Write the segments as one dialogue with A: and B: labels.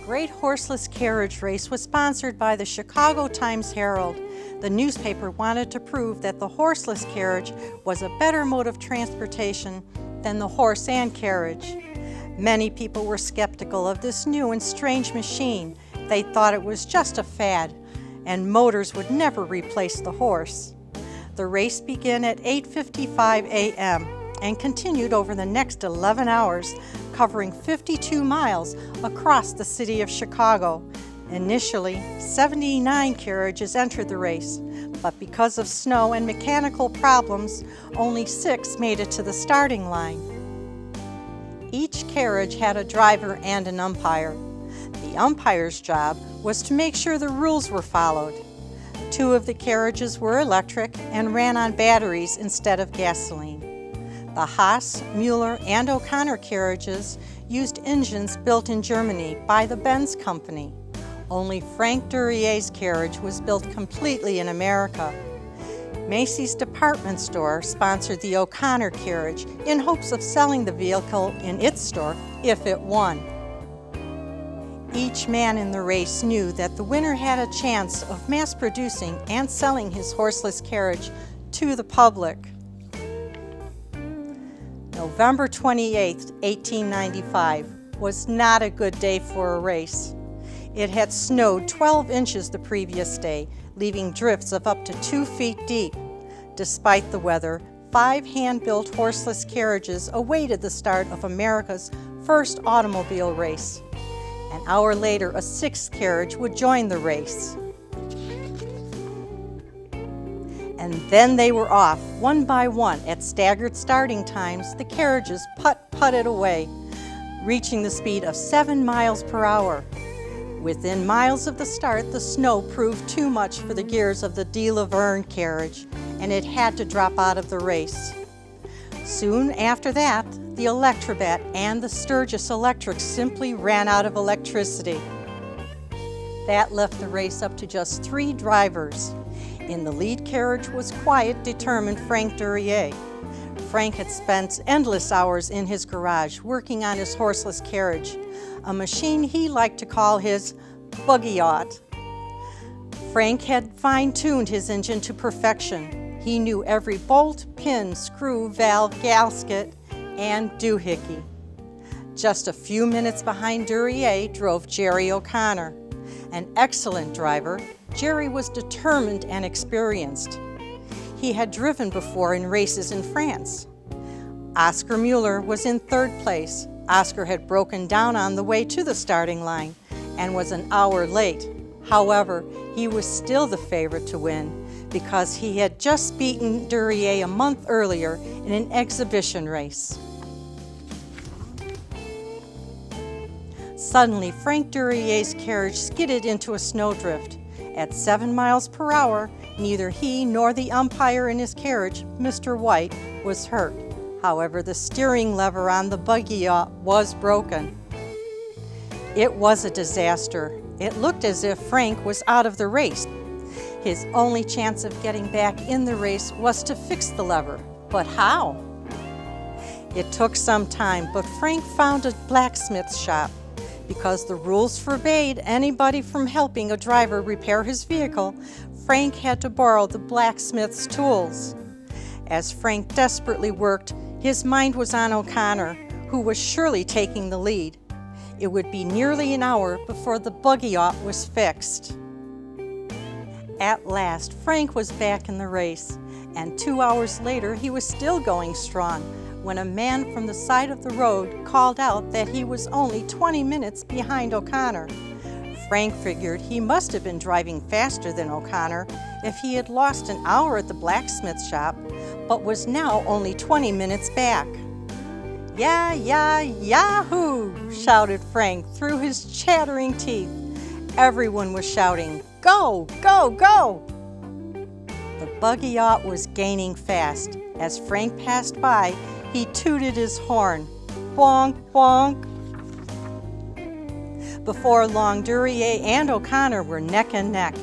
A: Great Horseless Carriage Race was sponsored by the Chicago Times-Herald. The newspaper wanted to prove that the horseless carriage was a better mode of transportation than the horse and carriage. Many people were skeptical of this new and strange machine. They thought it was just a fad, and motors would never replace the horse. The race began at 8:55 a.m. and continued over the next 11 hours, covering 52 miles across the city of Chicago. Initially, 79 carriages entered the race, but because of snow and mechanical problems, only 6 made it to the starting line. Each carriage had a driver and an umpire. The umpire's job was to make sure the rules were followed. 2 of the carriages were electric and ran on batteries instead of gasoline. The Haas, Mueller, and O'Connor carriages used engines built in Germany by the Benz company. Only Frank Duryea's carriage was built completely in America. Macy's department store sponsored the O'Connor carriage in hopes of selling the vehicle in its store if it won. Each man in the race knew that the winner had a chance of mass producing and selling his horseless carriage to the public. November 28, 1895 was not a good day for a race. It had snowed 12 inches the previous day, leaving drifts of up to 2 feet deep. Despite the weather, 5 hand-built horseless carriages awaited the start of America's first automobile race. An hour later, a 6th carriage would join the race. And then they were off, one by one. At staggered starting times, the carriages putt-putted away, reaching the speed of 7 miles per hour. Within miles of the start, the snow proved too much for the gears of the De Laverne carriage, and it had to drop out of the race. Soon after that, the Electrobat and the Sturgis Electric simply ran out of electricity. That left the race up to just 3 drivers. In the lead carriage was quiet, determined Frank Duryea. Frank had spent endless hours in his garage working on his horseless carriage, a machine he liked to call his buggy-yacht. Frank had fine-tuned his engine to perfection. He knew every bolt, pin, screw, valve, gasket, and doohickey. Just a few minutes behind Duryea drove Jerry O'Connor. An excellent driver, Jerry was determined and experienced. He had driven before in races in France. Oscar Mueller was in 3rd place. Oscar had broken down on the way to the starting line and was an hour late. However, he was still the favorite to win because he had just beaten Duryea a month earlier in an exhibition race. Suddenly, Frank Duryea's carriage skidded into a snowdrift. At 7 miles per hour, neither he nor the umpire in his carriage, Mr. White, was hurt. However, the steering lever on the buggy-yacht was broken. It was a disaster. It looked as if Frank was out of the race. His only chance of getting back in the race was to fix the lever. But how? It took some time, but Frank found a blacksmith shop. Because the rules forbade anybody from helping a driver repair his vehicle, Frank had to borrow the blacksmith's tools. As Frank desperately worked, his mind was on O'Connor, who was surely taking the lead. It would be nearly an hour before the buggy-yacht was fixed. At last, Frank was back in the race, and 2 hours later he was still going strong when a man from the side of the road called out that he was only 20 minutes behind O'Connor. Frank figured he must have been driving faster than O'Connor if he had lost an hour at the blacksmith shop, but was now only 20 minutes back. "Yeah, yeah, yahoo!" shouted Frank through his chattering teeth. Everyone was shouting, "Go, go, go!" The buggy-yacht was gaining fast. As Frank passed by, he tooted his horn. Honk, honk. Before long, Duryea and O'Connor were neck and neck.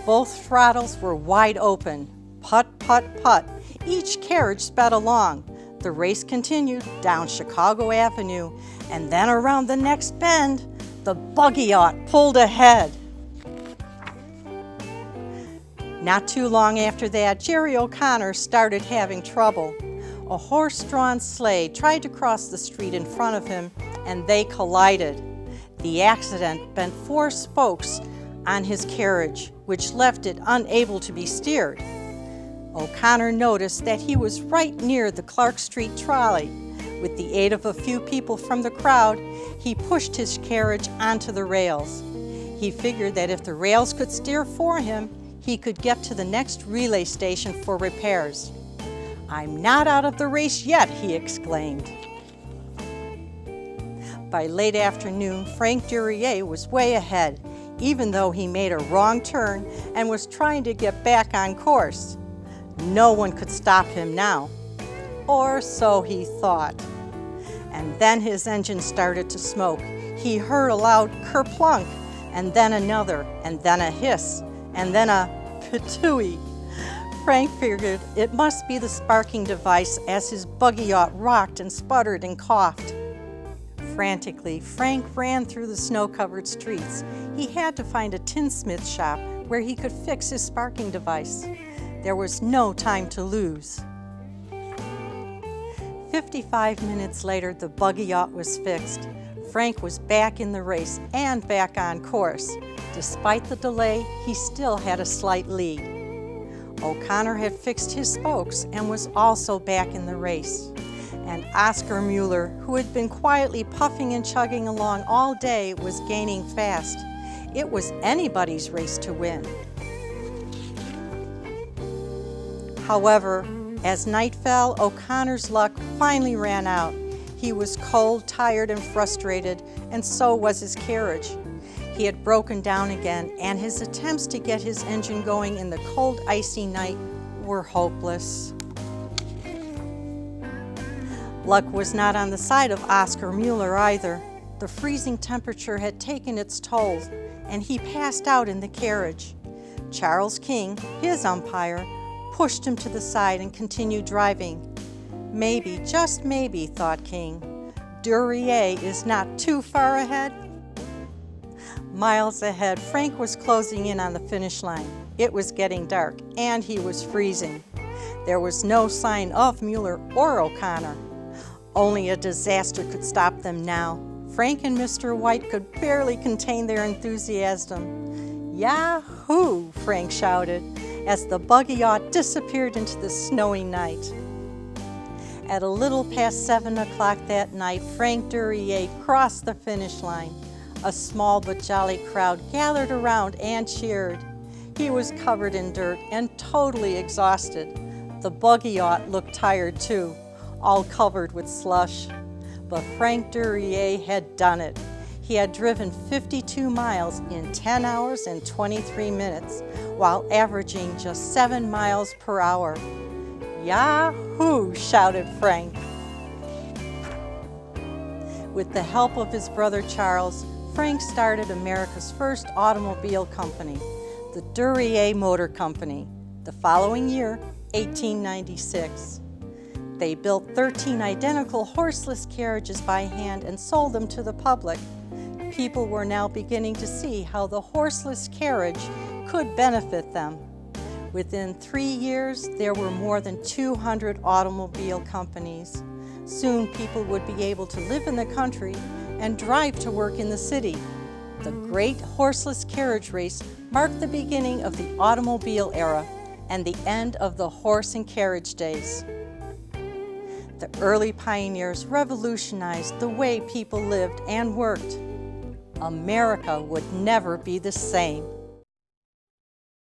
A: Both throttles were wide open. Putt, putt, putt. Each carriage sped along. The race continued down Chicago Avenue and then around the next bend. The buggy-yacht pulled ahead. Not too long after that, Jerry O'Connor started having trouble. A horse-drawn sleigh tried to cross the street in front of him, and they collided. The accident bent 4 spokes on his carriage, which left it unable to be steered. O'Connor noticed that he was right near the Clark Street trolley. With the aid of a few people from the crowd, he pushed his carriage onto the rails. He figured that if the rails could steer for him, he could get to the next relay station for repairs. "I'm not out of the race yet," he exclaimed. By late afternoon, Frank Duryea was way ahead, even though he made a wrong turn and was trying to get back on course. No one could stop him now, or so he thought. And then his engine started to smoke. He heard a loud kerplunk, and then another, and then a hiss, and then a patooey. Frank figured it must be the sparking device as his buggy-yacht rocked and sputtered and coughed. Frantically, Frank ran through the snow-covered streets. He had to find a tinsmith shop where he could fix his sparking device. There was no time to lose. 55 minutes later, the buggy-yacht was fixed. Frank was back in the race and back on course. Despite the delay, he still had a slight lead. O'Connor had fixed his spokes and was also back in the race. And Oscar Mueller, who had been quietly puffing and chugging along all day, was gaining fast. It was anybody's race to win. However, as night fell, O'Connor's luck finally ran out. He was cold, tired, and frustrated, and so was his carriage. He had broken down again, and his attempts to get his engine going in the cold, icy night were hopeless. Luck was not on the side of Oscar Mueller either. The freezing temperature had taken its toll, and he passed out in the carriage. Charles King, his umpire, pushed him to the side and continued driving. Maybe, just maybe, thought King, Duryea is not too far ahead. Miles ahead, Frank was closing in on the finish line. It was getting dark, and he was freezing. There was no sign of Mueller or O'Connor. Only a disaster could stop them now. Frank and Mr. White could barely contain their enthusiasm. "Yahoo!" Frank shouted, as the buggy-yacht disappeared into the snowy night. At a little past 7 o'clock that night, Frank Duryea crossed the finish line. A small but jolly crowd gathered around and cheered. He was covered in dirt and totally exhausted. The buggy-yacht looked tired too, all covered with slush. But Frank Duryea had done it. He had driven 52 miles in 10 hours and 23 minutes, while averaging just 7 miles per hour. "Yahoo!" shouted Frank. With the help of his brother Charles, Frank started America's first automobile company, the Duryea Motor Company. The following year, 1896. They built 13 identical horseless carriages by hand and sold them to the public. People were now beginning to see how the horseless carriage could benefit them. Within 3 years, there were more than 200 automobile companies. Soon people would be able to live in the country and drive to work in the city. The great horseless carriage race marked the beginning of the automobile era and the end of the horse and carriage days. The early pioneers revolutionized the way people lived and worked. America would never be the same.